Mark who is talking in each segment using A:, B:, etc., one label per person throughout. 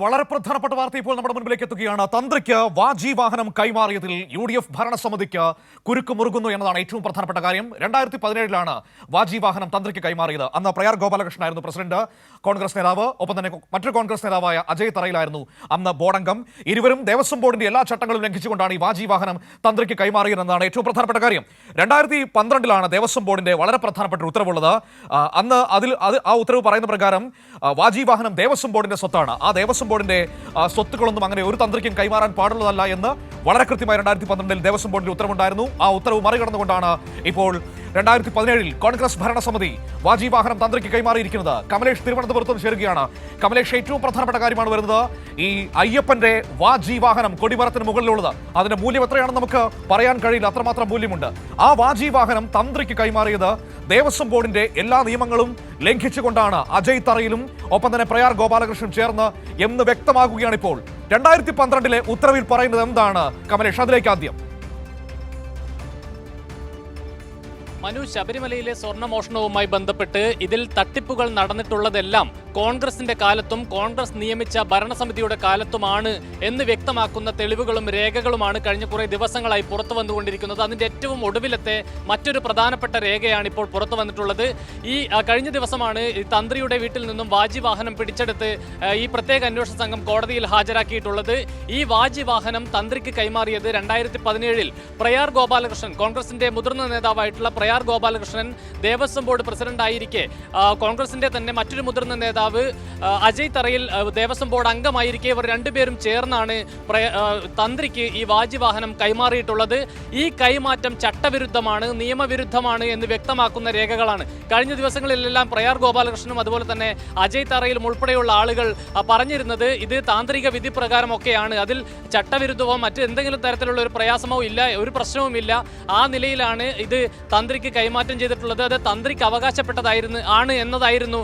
A: വളരെ പ്രധാനപ്പെട്ട വാർത്ത ഇപ്പോൾ നമ്മുടെ മുൻപിലേക്ക് എത്തുകയാണ്. തന്ത്രിക്ക് വാജി വാഹനം കൈമാറിയതിൽ UDF ഭരണസമിതിക്ക് കുരുക്ക് മുറുകുന്നു എന്നതാണ് ഏറ്റവും പ്രധാനപ്പെട്ട കാര്യം. 2017 വാജി വാഹനം തന്ത്രിക്ക് കൈമാറിയത്. അന്ന് പ്രയാർ ഗോപാലകൃഷ്ണനായിരുന്നു പ്രസിഡന്റ്, കോൺഗ്രസ് നേതാവ്. ഒപ്പം തന്നെ മറ്റൊരു കോൺഗ്രസ് നേതാവായ അജയ് തറയിലായിരുന്നു അന്ന് ബോർഡംഗം. ഇരുവരും ദേവസ്വം ബോർഡിന്റെ എല്ലാ ചട്ടങ്ങളും ലംഘിച്ചുകൊണ്ടാണ് ഈ വാജി വാഹനം തന്ത്രിക്ക് കൈമാറിയതെന്നതാണ് ഏറ്റവും പ്രധാനപ്പെട്ട കാര്യം. 2012 ദേവസ്വം ബോർഡിന്റെ വളരെ പ്രധാനപ്പെട്ട ഉത്തരവുള്ളത്. അന്ന് ആ ഉത്തരവ് പറയുന്ന പ്രകാരം വാജി വാഹനം ദേവസ്വം ബോർഡിന്റെ സ്വത്താണ്. ആ ദേവസ്വം ബോർഡിന്റെ സ്വത്തുക്കളൊന്നും അങ്ങനെ ഒരു തന്ത്രിക്കും കൈമാറാൻ പാടുള്ളതല്ല എന്ന് വളരെ കൃത്യമായി 2012 ദേവസ്വം ബോർഡിന്റെ ഉത്തരവുണ്ടായിരുന്നു. ആ ഉത്തരവ് മറികടന്നുകൊണ്ടാണ് ഇപ്പോൾ 2017 കോൺഗ്രസ് ഭരണസമിതി വാജി വാഹനം തന്ത്രിക്ക് കൈമാറിയിരിക്കുന്നത്. കമലേഷ് തിരുവനന്തപുരത്ത് ചേരുകയാണ്. കമലേഷ്, ഏറ്റവും പ്രധാനപ്പെട്ട കാര്യമാണ് വരുന്നത്. ഈ അയ്യപ്പന്റെ വാജി വാഹനം കൊടിമരത്തിന് മുകളിലുള്ളത്, അതിന്റെ മൂല്യം എത്രയാണെന്ന് നമുക്ക് പറയാൻ കഴിയില്ല, അത്രമാത്രം മൂല്യമുണ്ട്. ആ വാജി വാഹനം തന്ത്രിക്ക് കൈമാറിയത് ദേവസ്വം ബോർഡിന്റെ എല്ലാ നിയമങ്ങളും ലംഘിച്ചുകൊണ്ടാണ് അജയ് തറയിലും ഒപ്പം തന്നെ പ്രയാർ ഗോപാലകൃഷ്ണൻ ചേർന്ന് എന്ന് വ്യക്തമാകുകയാണ് ഇപ്പോൾ. 2012 ഉത്തരവിൽ പറയുന്നത് എന്താണ് കമലേഷ്? അതിലേക്ക് ആദ്യം.
B: മനു, ശബരിമലയിലെ സ്വർണ്ണമോഷണവുമായി ബന്ധപ്പെട്ട് ഇതിൽ തട്ടിപ്പുകൾ നടന്നിട്ടുള്ളതെല്ലാം കോൺഗ്രസിന്റെ കാലത്തും കോൺഗ്രസ് നിയമിച്ച ഭരണസമിതിയുടെ കാലത്തുമാണ് എന്ന് വ്യക്തമാക്കുന്ന തെളിവുകളും രേഖകളുമാണ് കഴിഞ്ഞ കുറേ ദിവസങ്ങളായി പുറത്തു വന്നുകൊണ്ടിരിക്കുന്നത്. അതിന്റെ ഏറ്റവും ഒടുവിലത്തെ മറ്റൊരു പ്രധാനപ്പെട്ട രേഖയാണ് ഇപ്പോൾ പുറത്തു വന്നിട്ടുള്ളത്. ഈ കഴിഞ്ഞ ദിവസമാണ് തന്ത്രിയുടെ വീട്ടിൽ നിന്നും വാജി വാഹനം പിടിച്ചെടുത്ത് ഈ പ്രത്യേക അന്വേഷണ സംഘം കോടതിയിൽ ഹാജരാക്കിയിട്ടുള്ളത്. ഈ വാജി വാഹനം തന്ത്രിക്ക് കൈമാറിയത് 2017 പ്രയാർ ഗോപാലകൃഷ്ണൻ, കോൺഗ്രസിന്റെ മുതിർന്ന നേതാവായിട്ടുള്ള പ്രയാർ ഗോപാലകൃഷ്ണൻ ദേവസ്വം ബോർഡ് പ്രസിഡന്റ് ആയിരിക്കെ കോൺഗ്രസിന്റെ തന്നെ മറ്റൊരു മുതിർന്ന നേതാവ് അജയ് തറയിൽ ദേവസ്വം ബോർഡ് അംഗമായിരിക്കെ ഇവർ രണ്ടുപേരും ചേർന്നാണ് തന്ത്രിക്ക് ഈ വാജി വാഹനം കൈമാറിയിട്ടുള്ളത്. ഈ കൈമാറ്റം ചട്ടവിരുദ്ധമാണ്, നിയമവിരുദ്ധമാണ് എന്ന് വ്യക്തമാക്കുന്ന രേഖകളാണ്. കഴിഞ്ഞ ദിവസങ്ങളിലെല്ലാം പ്രയാർ ഗോപാലകൃഷ്ണനും അതുപോലെ തന്നെ അജയ് തറയിലും ഉൾപ്പെടെയുള്ള ആളുകൾ പറഞ്ഞിരുന്നത് ഇത് താന്ത്രിക വിധി പ്രകാരമൊക്കെയാണ്, അതിൽ ചട്ടവിരുദ്ധമോ മറ്റെന്തെങ്കിലും തരത്തിലുള്ള ഒരു പ്രയാസമോ ഇല്ല, ഒരു പ്രശ്നവുമില്ല. ആ നിലയിലാണ് ഇത് തന്ത്രിക്ക് കൈമാറ്റം ചെയ്തിട്ടുള്ളത്. അത് തന്ത്രിക്ക് അവകാശപ്പെട്ടതാണ് എന്നതായിരുന്നു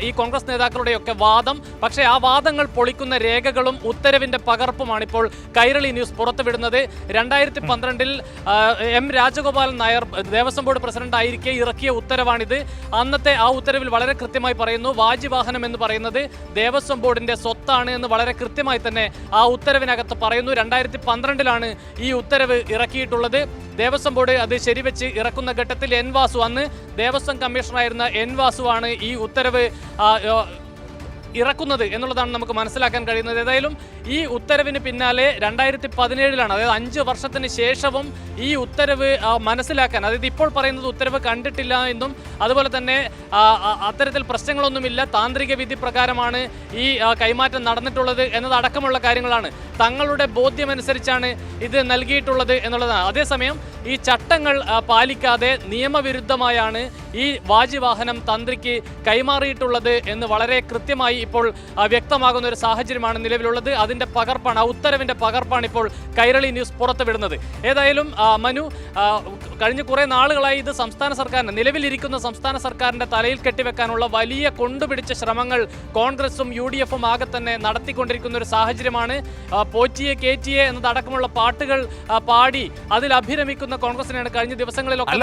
B: ഈ കോൺഗ്രസ് നേതാക്കളുടെയൊക്കെ വാദം. പക്ഷേ ആ വാദങ്ങൾ പൊളിക്കുന്ന രേഖകളും ഉത്തരവിന്റെ പകർപ്പുമാണ് ഇപ്പോൾ കൈരളി ന്യൂസ് പുറത്തുവിടുന്നത്. 2012 M Rajagopalan Nair Devaswom board president ആയിരിക്കെ ഇറക്കിയ ഉത്തരവാണിത്. അന്നത്തെ ആ ഉത്തരവിൽ വളരെ കൃത്യമായി പറയുന്നു, വാജി വാഹനം എന്ന് പറയുന്നത് ദേവസ്വം ബോർഡിന്റെ സ്വത്താണ് എന്ന് വളരെ കൃത്യമായി തന്നെ ആ ഉത്തരവിനകത്ത് പറയുന്നു. 2012 ഈ ഉത്തരവ് ഇറക്കിയിട്ടുള്ളത്. ദേവസ്വം ബോർഡ് അത് ശരിവെച്ച് ഇറക്കുന്ന ഘട്ടത്തിൽ എൻ വാസു, അന്ന് ദേവസ്വം കമ്മീഷണറായിരുന്ന എൻ വാസുവാണ് ഈ ഉത്തരവ് ഇറക്കുന്നത് എന്നുള്ളതാണ് നമുക്ക് മനസ്സിലാക്കാൻ കഴിയുന്നത്. ഏതായാലും ഈ ഉത്തരവിന് പിന്നാലെ 2017 അതായത് 5 വർഷത്തിന് ശേഷവും ഈ ഉത്തരവ് മനസ്സിലാക്കാൻ, അതായത് ഇപ്പോൾ പറയുന്നത് ഉത്തരവ് കണ്ടിട്ടില്ല എന്നും അതുപോലെ തന്നെ അത്തരത്തിൽ പ്രശ്നങ്ങളൊന്നുമില്ല, താന്ത്രിക വിധി പ്രകാരമാണ് ഈ കൈമാറ്റം നടന്നിട്ടുള്ളത് എന്നതടക്കമുള്ള കാര്യങ്ങളാണ്, തങ്ങളുടെ ബോധ്യമനുസരിച്ചാണ് ഇത് നൽകിയിട്ടുള്ളത് എന്നുള്ളതാണ്. അതേസമയം ഈ ചട്ടങ്ങൾ പാലിക്കാതെ നിയമവിരുദ്ധമായാണ് ഈ വാജി വാഹനം തന്ത്രിക്ക് കൈമാറിയിട്ടുള്ളത് എന്ന് വളരെ കൃത്യമായി ഇപ്പോൾ വ്യക്തമാകുന്ന ഒരു സാഹചര്യമാണ് നിലവിലുള്ളത്. അതിന്റെ പകർപ്പാണ്, ആ ഉത്തരവിന്റെ പകർപ്പാണ് ഇപ്പോൾ കൈരളി ന്യൂസ് പുറത്തുവിടുന്നത്. ഏതായാലും മനു, കഴിഞ്ഞ കുറെ നാളുകളായി ഇത് സംസ്ഥാന സർക്കാരിന്, നിലവിലിരിക്കുന്ന സംസ്ഥാന സർക്കാരിന്റെ തലയിൽ കെട്ടിവെക്കാനുള്ള വലിയ കൊണ്ടുപിടിച്ച ശ്രമങ്ങൾ കോൺഗ്രസും UDF ആകെ തന്നെ നടത്തിക്കൊണ്ടിരിക്കുന്ന ഒരു സാഹചര്യമാണ്. പോറ്റിയെ കേറ്റിയെ എന്നതടക്കമുള്ള പാട്ടുകൾ പാടി അതിൽ അഭിരമിക്കുന്ന കോൺഗ്രസിനെയാണ് കഴിഞ്ഞ ദിവസങ്ങളിലൊക്കെ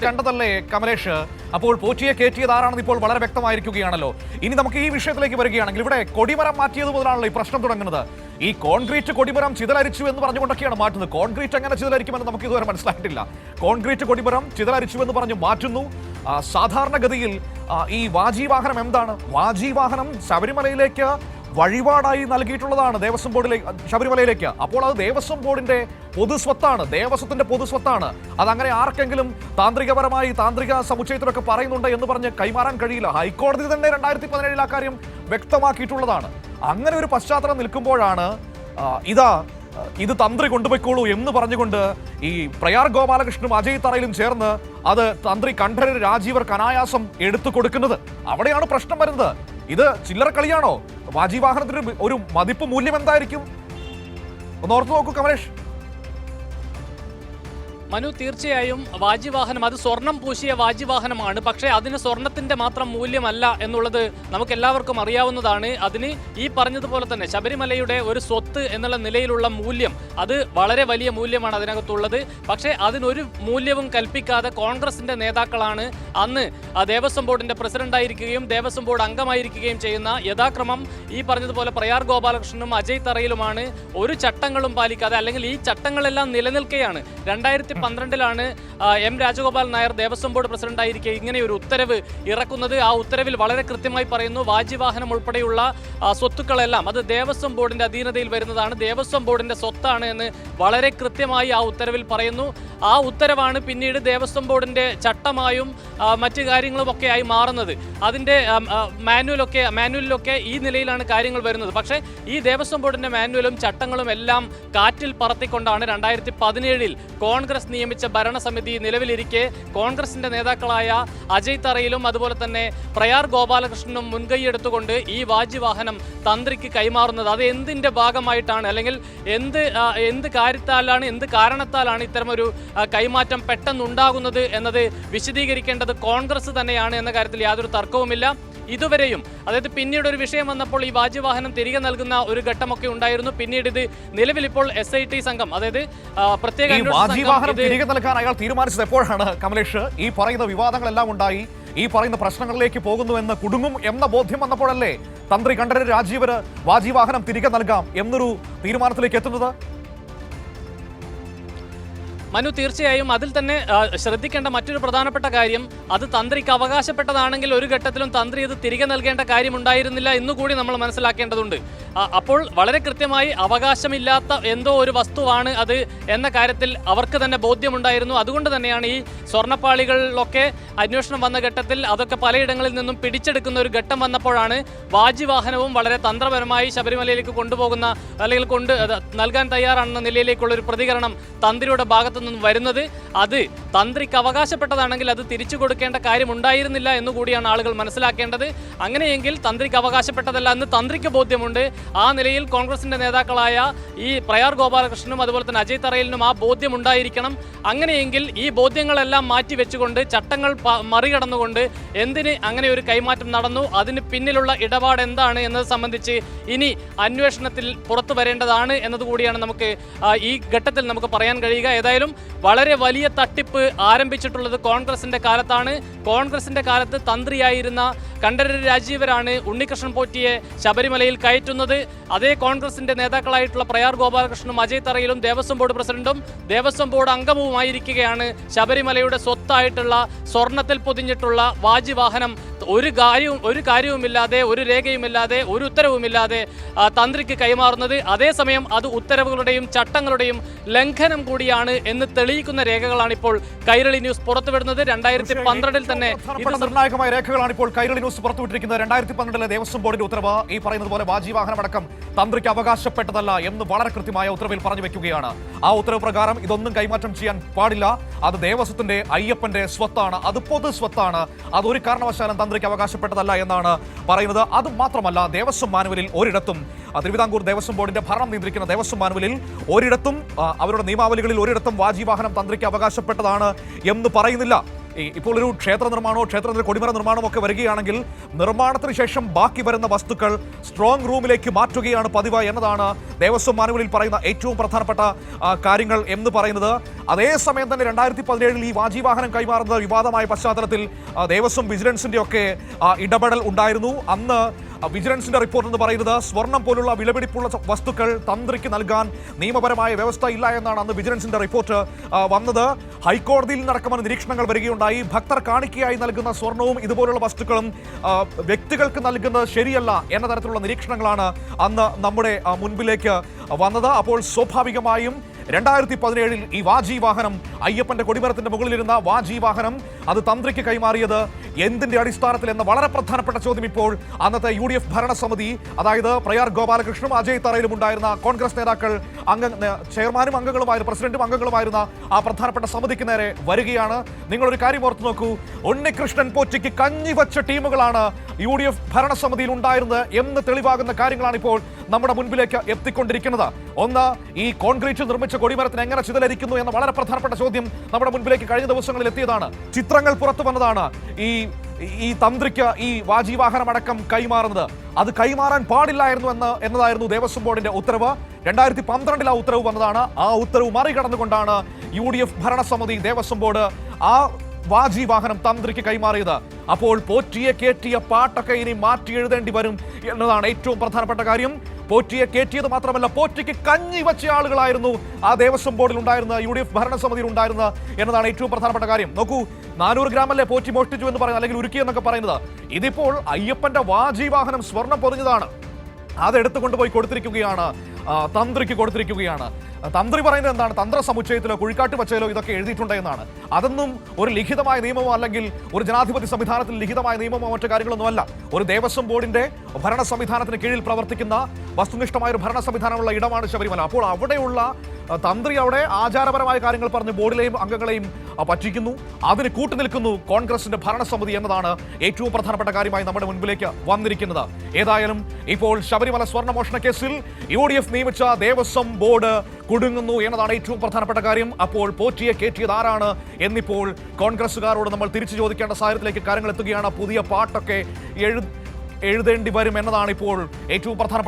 A: കണ്ടതല്ലേ കമലേഷ്? അപ്പോൾ പോറ്റിയെ കയറ്റിയത് ആരാണെന്ന് ഇപ്പോൾ വളരെ വ്യക്തമായിരിക്കുകയാണല്ലോ. ഇനി നമുക്ക് ഈ വിഷയത്തിലേക്ക് വരികയാണെങ്കിൽ, ഇവിടെ കൊടിമരം മാറ്റിയത് മുതലാണല്ലോ ഈ പ്രശ്നം തുടങ്ങുന്നത്. ഈ കോൺക്രീറ്റ് കൊടിമരം ചിതലരിച്ചു എന്ന് പറഞ്ഞുകൊണ്ടൊക്കെയാണ് മാറ്റുന്നത്. കോൺക്രീറ്റ് എങ്ങനെ ചിതലരിക്കുമെന്ന് നമുക്ക് ഇതുവരെ മനസ്സിലായിട്ടില്ല. കോൺക്രീറ്റ് കൊടിമരം ചിതലരിച്ചു എന്ന് പറഞ്ഞ് മാറ്റുന്നു. സാധാരണഗതിയിൽ ഈ വാജി വാഹനം എന്താണ്? വാജി വാഹനം ശബരിമലയിലേക്ക് വഴിപാടായി നൽകിയിട്ടുള്ളതാണ് ദേവസ്വം ബോർഡിലേക്ക്, ശബരിമലയിലേക്ക്. അപ്പോൾ അത് ദേവസ്വം ബോർഡിന്റെ പൊതുസ്വത്താണ്, ദേവസ്വത്തിന്റെ പൊതുസ്വത്താണ്. അതങ്ങനെ ആർക്കെങ്കിലും താന്ത്രികപരമായി താന്ത്രിക സമുച്ചയത്തിലൊക്കെ പറയുന്നുണ്ട് എന്ന് പറഞ്ഞ് കൈമാറാൻ കഴിയില്ല. ഹൈക്കോടതി തന്നെ 2017 ആ കാര്യം വ്യക്തമാക്കിയിട്ടുള്ളതാണ്. അങ്ങനെ ഒരു പശ്ചാത്തലം നിൽക്കുമ്പോഴാണ് ഇത് തന്ത്രി കൊണ്ടുപോയിക്കോളൂ എന്ന് പറഞ്ഞുകൊണ്ട് ഈ പ്രയാർ ഗോപാലകൃഷ്ണനും അജയ് തറയിലും ചേർന്ന് അത് തന്ത്രി കണ്ഠരര് രാജീവർക്ക് അനായാസം എടുത്തു കൊടുക്കുന്നത്. അവിടെയാണ് പ്രശ്നം വരുന്നത്. ഇത് ചില്ലറ കളിയാണോ? വാജി വാഹനത്തിന് ഒരു മതിപ്പ് മൂല്യം എന്തായിരിക്കും? ഒന്ന് ഓർത്തു നോക്കൂ കമലേഷ്.
B: മനു, തീർച്ചയായും വാജിവാഹനം അത് സ്വർണം പൂശിയ വാജിവാഹനമാണ്. പക്ഷേ അതിന് സ്വർണത്തിന്റെ മാത്രം മൂല്യമല്ല എന്നുള്ളത് നമുക്ക് എല്ലാവർക്കും അറിയാവുന്നതാണ്. അതിന് ഈ പറഞ്ഞതുപോലെ തന്നെ ശബരിമലയുടെ ഒരു സ്വത്ത് എന്നുള്ള നിലയിലുള്ള മൂല്യം അത് വളരെ വലിയ മൂല്യമാണ് അതിനകത്തുള്ളത്. പക്ഷേ അതിനൊരു മൂല്യവും കൽപ്പിക്കാതെ കോൺഗ്രസിന്റെ നേതാക്കളാണ് അന്ന് ദേവസ്വം ബോർഡിന്റെ പ്രസിഡന്റായിരിക്കുകയും ദേവസ്വം ബോർഡ് അംഗമായിരിക്കുകയും ചെയ്യുന്ന യഥാക്രമം ഈ പറഞ്ഞതുപോലെ പ്രയാർ ഗോപാലകൃഷ്ണനും അജയ് തറയിലുമാണ് ഒരു ചട്ടങ്ങളും പാലിക്കാതെ, അല്ലെങ്കിൽ ഈ ചട്ടങ്ങളെല്ലാം നിലനിൽക്കുകയാണ്. 2012 എം രാജഗോപാൽ നായർ ദേവസ്വം ബോർഡ് പ്രസിഡന്റായിരിക്കെ ഇങ്ങനെ ഒരു ഉത്തരവ് ഇറക്കുന്നത്. ആ ഉത്തരവിൽ വളരെ കൃത്യമായി പറയുന്നു, വാജിവാഹനം ഉൾപ്പെടെയുള്ള സ്വത്തുക്കളെല്ലാം അത് ദേവസ്വം ബോർഡിന്റെ അധീനതയിൽ വരുന്നതാണ്, ദേവസ്വം ബോർഡിന്റെ സ്വത്താണ് എന്ന് വളരെ കൃത്യമായി ആ ഉത്തരവിൽ പറയുന്നു. ആ ഉത്തരവാണ് പിന്നീട് ദേവസ്വം ബോർഡിന്റെ ചട്ടമായും മറ്റു കാര്യങ്ങളും ഒക്കെ ആയി മാറുന്നത്. അതിന്റെ മാനുവലിലൊക്കെ ഈ നിലയിലാണ് കാര്യങ്ങൾ വരുന്നത്. പക്ഷേ ഈ ദേവസ്വം ബോർഡിന്റെ മാനുവലും ചട്ടങ്ങളും എല്ലാം കാറ്റിൽ പറത്തിക്കൊണ്ടാണ് 2017 കോൺഗ്രസ് നിയമിച്ച ഭരണസമിതി നിലവിലിരിക്കെ കോൺഗ്രസിന്റെ നേതാക്കളായ അജയ് തറയിലും അതുപോലെ തന്നെ പ്രയാർ ഗോപാലകൃഷ്ണനും മുൻകൈയെടുത്തുകൊണ്ട് ഈ വാജിവാഹനം തന്ത്രിക്ക് കൈമാറുന്നത്. അത് എന്തിന്റെ ഭാഗമായിട്ടാണ്, അല്ലെങ്കിൽ എന്ത് കാര്യത്താലാണ്, എന്ത് കാരണത്താലാണ് ഇത്തരമൊരു കൈമാറ്റം പെട്ടെന്നുണ്ടാകുന്നത് എന്നത് വിശദീകരിക്കേണ്ടത് കോൺഗ്രസ് തന്നെയാണ് എന്ന കാര്യത്തിൽ യാതൊരു തർക്കവുമില്ല. ഇതുവരെയും, അതായത് പിന്നീട് ഒരു വിഷയം വന്നപ്പോൾ ഈ വാജിവാഹനം തിരികെ നൽകുന്ന ഒരു ഘട്ടമൊക്കെ ഉണ്ടായിരുന്നു. പിന്നീട് ഇത് നിലവിൽ ഇപ്പോൾ SIT സംഘം, അതായത് പ്രത്യേക
A: വാജിവാഹനം തിരികെ നൽകാൻ അയാൾ തീരുമാനിച്ചത് എപ്പോഴാണ് കമലേഷ്? ഈ പറയുന്ന വിവാദങ്ങളെല്ലാം ഉണ്ടായി, ഈ പറയുന്ന പ്രശ്നങ്ങളിലേക്ക് പോകുന്നുവെന്ന് കുടുങ്ങും എന്ന ബോധ്യം വന്നപ്പോഴല്ലേ തന്ത്രി കണ്ഠരര് രാജീവര് വാജിവാഹനം തിരികെ നൽകാം എന്നൊരു തീരുമാനത്തിലേക്ക് എത്തുന്നത്?
B: മനു, തീർച്ചയായും അതിൽ തന്നെ ശ്രദ്ധിക്കേണ്ട മറ്റൊരു പ്രധാനപ്പെട്ട കാര്യം, അത് തന്ത്രിക്ക് അവകാശപ്പെട്ടതാണെങ്കിൽ ഒരു ഘട്ടത്തിലും തന്ത്രി ഇത് തിരികെ നൽകേണ്ട കാര്യമുണ്ടായിരുന്നില്ല എന്നുകൂടി നമ്മൾ മനസ്സിലാക്കേണ്ടതുണ്ട്. അപ്പോൾ വളരെ കൃത്യമായി അവകാശമില്ലാത്ത എന്തോ ഒരു വസ്തുവാണ് അത് എന്ന കാര്യത്തിൽ അവർക്ക് തന്നെ ബോധ്യമുണ്ടായിരുന്നു. അതുകൊണ്ട് തന്നെയാണ് ഈ സ്വർണ്ണപ്പാളികളിലൊക്കെ അന്വേഷണം വന്ന ഘട്ടത്തിൽ അതൊക്കെ പലയിടങ്ങളിൽ നിന്നും പിടിച്ചെടുക്കുന്ന ഒരു ഘട്ടം വന്നപ്പോഴാണ് വാജിവാഹനവും വളരെ തന്ത്രപരമായി ശബരിമലയിലേക്ക് കൊണ്ടുപോകുന്ന, അല്ലെങ്കിൽ നൽകാൻ തയ്യാറാണെന്ന നിലയിലേക്കുള്ള ഒരു പ്രതികരണം തന്ത്രിയുടെ ഭാഗത്തു നിന്നും വരുന്നത്. അത് തന്ത്രിക്ക് അവകാശപ്പെട്ടതാണെങ്കിൽ അത് തിരിച്ചു കൊടുക്കേണ്ട കാര്യമുണ്ടായിരുന്നില്ല എന്നുകൂടിയാണ് ആളുകൾ മനസ്സിലാക്കേണ്ടത്. അങ്ങനെയെങ്കിൽ തന്ത്രിക്ക് അവകാശപ്പെട്ടതല്ല എന്ന് തന്ത്രിക്ക് ബോധ്യമുണ്ട്. ആ നിലയിൽ കോൺഗ്രസിന്റെ നേതാക്കളായ ഈ പ്രയാർ ഗോപാലകൃഷ്ണനും അതുപോലെ തന്നെ അജയ് തറയിലിനും ആ ബോധ്യം ഉണ്ടായിരിക്കണം. അങ്ങനെയെങ്കിൽ ഈ ബോധ്യങ്ങളെല്ലാം മാറ്റിവെച്ചുകൊണ്ട്, ചട്ടങ്ങൾ മറികടന്നുകൊണ്ട് എന്തിന് അങ്ങനെ ഒരു കൈമാറ്റം നടന്നു, അതിന് പിന്നിലുള്ള ഇടപാട് എന്താണ് എന്നത് സംബന്ധിച്ച് ഇനി അന്വേഷണത്തിൽ പുറത്തു വരേണ്ടതാണ് എന്നതുകൂടിയാണ് നമുക്ക് ഈ ഘട്ടത്തിൽ നമുക്ക് പറയാൻ കഴിയുക. ഏതായാലും വളരെ വലിയ തട്ടിപ്പ് ആരംഭിച്ചിട്ടുള്ളത് കോൺഗ്രസിന്റെ കാലത്താണ്. കോൺഗ്രസിന്റെ കാലത്ത് തന്ത്രിയായിരുന്ന കണ്ഠരര് രാജീവരാണ് ഉണ്ണികൃഷ്ണൻ പോറ്റിയെ ശബരിമലയിൽ കയറ്റുന്നത്. അതേ കോൺഗ്രസിന്റെ നേതാക്കളായിട്ടുള്ള പ്രയാർ ഗോപാലകൃഷ്ണനും അജയ് തറയിലും ദേവസ്വം ബോർഡ് പ്രസിഡന്റും ദേവസ്വം ബോർഡ് അംഗവുമായിരിക്കുകയാണ് ശബരിമലയുടെ സ്വത്തായിട്ടുള്ള സ്വർണത്തിൽ പൊതിഞ്ഞിട്ടുള്ള വാജിവാഹനം ഒരു കാര്യവുമില്ലാതെ, ഒരു രേഖയുമില്ലാതെ, ഒരു ഉത്തരവുമില്ലാതെ തന്ത്രിക്ക് കൈമാറുന്നത്. അതേസമയം അത് ഉത്തരവുകളുടെയും ചട്ടങ്ങളുടെയും ലംഘനം കൂടിയാണ് എന്ന് തെളിയിക്കുന്ന രേഖകളാണ് ഇപ്പോൾ കൈരളി ന്യൂസ് പുറത്തുവിടുന്നത്. 2012 തന്നെ
A: നിർണായകമായ രേഖകളാണ് ഇപ്പോൾ കൈരളി ന്യൂസ് പുറത്തുവിട്ടിരിക്കുന്നത്. 2012 ദേവസ്വം ബോർഡിന്റെ ഉത്തരവ് ഈ പറയുന്നത് പോലെ വാജിവാഹനം അടക്കം തന്ത്രിക്ക് അവകാശപ്പെട്ടതല്ല എന്ന് വളരെ കൃത്യമായ ഉത്തരവിൽ പറഞ്ഞു വെക്കുകയാണ്. ആ ഉത്തരവ് പ്രകാരം ഇതൊന്നും കൈമാറ്റം ചെയ്യാൻ പാടില്ല, അത് ദേവസ്വത്തിന്റെ അയ്യപ്പന്റെ സ്വത്താണ്, അത് പൊതു സ്വത്താണ്, അതൊരു കാരണവശാലും തന്ത്രിക്ക് അവകാശപ്പെട്ടതല്ല എന്നാണ് പറയുന്നത്. അത് മാത്രമല്ല, ദേവസ്വം മാനുവലിൽ ഒരിടത്തും, തിരുവിതാംകൂർ ദേവസ്വം ബോർഡിന്റെ ഭരണം നിയന്ത്രിക്കുന്ന ദേവസ്വം മാനുവലിൽ ഒരിടത്തും, അവരുടെ നിയമാവലികളിൽ ഒരിടത്തും വാജിവാഹനം തന്ത്രിക്ക് അവകാശപ്പെട്ടതാണ് എന്ന് പറയുന്നില്ല. ഇപ്പോൾ ഒരു ക്ഷേത്ര നിർമ്മാണമോ ക്ഷേത്രത്തിന്റെ കൊടിമര നിർമ്മാണമോ ഒക്കെ വരികയാണെങ്കിൽ നിർമ്മാണത്തിന് ശേഷം ബാക്കി വരുന്ന വസ്തുക്കൾ സ്ട്രോങ് റൂമിലേക്ക് മാറ്റുകയാണ് പതിവ് എന്നതാണ് ദേവസ്വം മാനുവലിൽ പറയുന്ന ഏറ്റവും പ്രധാനപ്പെട്ട കാര്യങ്ങൾ എന്ന് പറയുന്നത്. അതേസമയം തന്നെ 2017 ഈ വാജിവാഹനം കൈമാറുന്നത് വിവാദമായ പശ്ചാത്തലത്തിൽ ദേവസ്വം വിജിലൻസിന്റെ ഒക്കെ ഇടപെടൽ ഉണ്ടായിരുന്നു. അന്ന് വിജിലൻസിന്റെ റിപ്പോർട്ട് എന്ന് പറയുന്നത് സ്വർണം പോലുള്ള വിലപിടിപ്പുള്ള വസ്തുക്കൾ തന്ത്രിക്ക് നൽകാൻ നിയമപരമായ വ്യവസ്ഥ ഇല്ല എന്നാണ് അന്ന് വിജിലൻസിന്റെ റിപ്പോർട്ട് വന്നത്. ഹൈക്കോടതിയിൽ നടക്കുമെന്ന നിരീക്ഷണങ്ങൾ വരികയുണ്ടായി. ഭക്തർ കാണിക്കയായി നൽകുന്ന സ്വർണവും ഇതുപോലുള്ള വസ്തുക്കളും വ്യക്തികൾക്ക് നൽകുന്നത് ശരിയല്ല എന്ന തരത്തിലുള്ള നിരീക്ഷണങ്ങളാണ് അന്ന് നമ്മുടെ മുൻപിലേക്ക് വന്നത്. അപ്പോൾ സ്വാഭാവികമായും 2017 ഈ വാജിവാഹനം, അയ്യപ്പന്റെ കൊടിമരത്തിന്റെ മുകളിലിരുന്ന വാജിവാഹനം, അത് തന്ത്രിക്ക് കൈമാറിയത് എന്തിന്റെ അടിസ്ഥാനത്തിൽ എന്ന വളരെ പ്രധാനപ്പെട്ട ചോദ്യം ഇപ്പോൾ അന്നത്തെ UDF ഭരണസമിതി, അതായത് പ്രയാർ ഗോപാലകൃഷ്ണനും അജയ് തറയിലും ഉണ്ടായിരുന്ന കോൺഗ്രസ് നേതാക്കൾ, ചെയർമാനും അംഗങ്ങളുമായിരുന്ന, പ്രസിഡന്റും അംഗങ്ങളുമായിരുന്ന ആ പ്രധാനപ്പെട്ട സമിതിക്ക് നേരെ വരികയാണ്. നിങ്ങളൊരു കാര്യം ഓർത്തു നോക്കൂ, ഉണ്ണികൃഷ്ണൻ പോറ്റിക്ക് കഞ്ഞിവച്ച ടീമുകളാണ് UDF ഭരണസമിതിയിൽ ഉണ്ടായിരുന്നത് എന്ന് തെളിവാകുന്ന കാര്യങ്ങളാണ് ഇപ്പോൾ നമ്മുടെ മുൻപിലേക്ക് എത്തിക്കൊണ്ടിരിക്കുന്നത്. ഒന്ന്, ഈ കോൺക്രീറ്റിൽ നിർമ്മിച്ച കൊടിമരത്തിന് എങ്ങനെ ചിതലരിക്കുന്നു എന്ന വളരെ പ്രധാനപ്പെട്ട ചോദ്യം നമ്മുടെ മുൻപിലേക്ക് കഴിഞ്ഞ ദിവസങ്ങളിൽ എത്തിയതാണ്. ചിത്രങ്ങൾ പുറത്തു വന്നതാണ്. ഈ തന്ത്രിക്ക് ഈ വാജീവാഹനം അടക്കം കൈമാറുന്നത്, അത് കൈമാറാൻ പാടില്ലായിരുന്നു എന്നതായിരുന്നു ദേവസ്വം ബോർഡിന്റെ ഉത്തരവ്. 2012 ആ ഉത്തരവ് വന്നതാണ്. ആ ഉത്തരവ് മറികടന്നുകൊണ്ടാണ് UDF ഭരണസമിതി, ദേവസ്വം ബോർഡ് ആ വാജീവാഹനം തന്ത്രിക്ക് കൈമാറിയത്. അപ്പോൾ പോറ്റിയെ കേറ്റിയ പാട്ടൊക്കെ ഇനി മാറ്റി എഴുതേണ്ടി വരും എന്നതാണ് ഏറ്റവും പ്രധാനപ്പെട്ട കാര്യം. പോറ്റിയെ കേറ്റിയത് മാത്രമല്ല, പോറ്റിക്ക് കഞ്ഞി വെച്ച ആളുകളായിരുന്നു ആ ദേവസ്വം ബോർഡിൽ ഉണ്ടായിരുന്ന, UDF ഭരണസമിതിയിൽ ഉണ്ടായിരുന്ന എന്നതാണ് ഏറ്റവും പ്രധാനപ്പെട്ട കാര്യം. നോക്കൂ, 400 ഗ്രാമല്ലേ പോറ്റി മോഷ്ടിച്ചു എന്ന് പറയുന്നത്, അല്ലെങ്കിൽ ഉരുക്കി എന്നൊക്കെ പറയുന്നത്. ഇതിപ്പോൾ അയ്യപ്പന്റെ വാജീവാഹനം സ്വർണം പൊതിഞ്ഞതാണ്. അതെടുത്തുകൊണ്ടുപോയി കൊടുത്തിരിക്കുകയാണ്, തന്ത്രിക്ക് കൊടുത്തിരിക്കുകയാണ്. തന്ത്രി പറയുന്നത് എന്താണ്? തന്ത്ര സമുച്ചയത്തിലോ കുഴിക്കാട്ട് വച്ചയിലോ ഇതൊക്കെ എഴുതിയിട്ടുണ്ട് എന്നാണ്. അതൊന്നും ഒരു ലിഖിതമായ നിയമമോ അല്ലെങ്കിൽ ഒരു ജനാധിപത്യ സംവിധാനത്തിൽ ലിഖിതമായ നിയമമോ മറ്റു കാര്യങ്ങളൊന്നും അല്ല. ഒരു ദേവസ്വം ബോർഡിന്റെ ഭരണ സംവിധാനത്തിന് കീഴിൽ പ്രവർത്തിക്കുന്ന വസ്തുനിഷ്ഠമായ ഒരു ഭരണ സംവിധാനമുള്ള ഇടമാണ് ശബരിമല. അപ്പോൾ അവിടെയുള്ള തന്ത്രി അവിടെ ആചാരപരമായ കാര്യങ്ങൾ പറഞ്ഞ് ബോർഡിലെയും അംഗങ്ങളെയും പറ്റിക്കുന്നു, അതിന് കൂട്ടുനിൽക്കുന്നു കോൺഗ്രസിന്റെ ഭരണസമിതി എന്നതാണ് ഏറ്റവും പ്രധാനപ്പെട്ട കാര്യമായി നമ്മുടെ മുൻപിലേക്ക് വന്നിരിക്കുന്നത്. ഏതായാലും ഇപ്പോൾ ശബരിമല സ്വർണ്ണമോഷണ കേസിൽ UDF നിയമിച്ച ദേവസ്വം ബോർഡ് കുടുങ്ങുന്നു എന്നതാണ് ഏറ്റവും പ്രധാനപ്പെട്ട കാര്യം. അപ്പോൾ പോറ്റിയെ കയറ്റിയത് ആരാണ് എന്നിപ്പോൾ കോൺഗ്രസുകാരോട് നമ്മൾ തിരിച്ചു ചോദിക്കേണ്ട സാഹചര്യത്തിലേക്ക് കാര്യങ്ങൾ എത്തുകയാണ്. പുതിയ പാട്ടൊക്കെ എഴുതേണ്ടി വരും എന്നതാണ് ഇപ്പോൾ ഏറ്റവും പ്രധാനപ്പെട്ട